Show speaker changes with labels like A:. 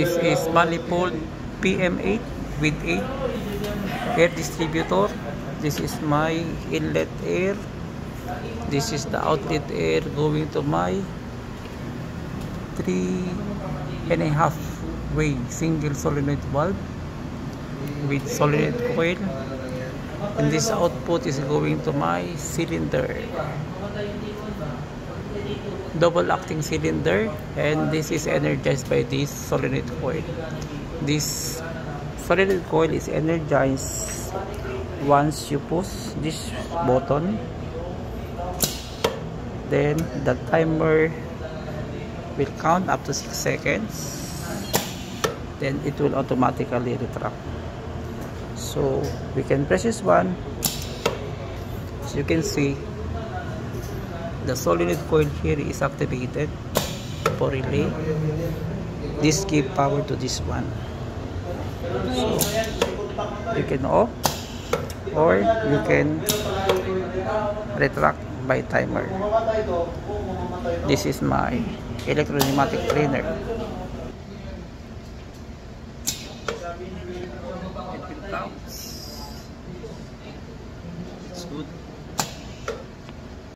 A: This is manifold PM8 with 8 air distributor. This is my inlet air. This is the outlet air going to my 3.5 way single solenoid valve with solenoid coil, and this output is going to my cylinder, double acting cylinder, and this is energized by this solenoid coil. This solenoid coil is energized once you push this button, then the timer will count up to 6 seconds, then it will automatically retract. So we can press this one. As you can see, the solenoid coil here is activated for relay. This gives power to this one. So you can off or you can retract by timer. This is my electro-pneumatic cleaner.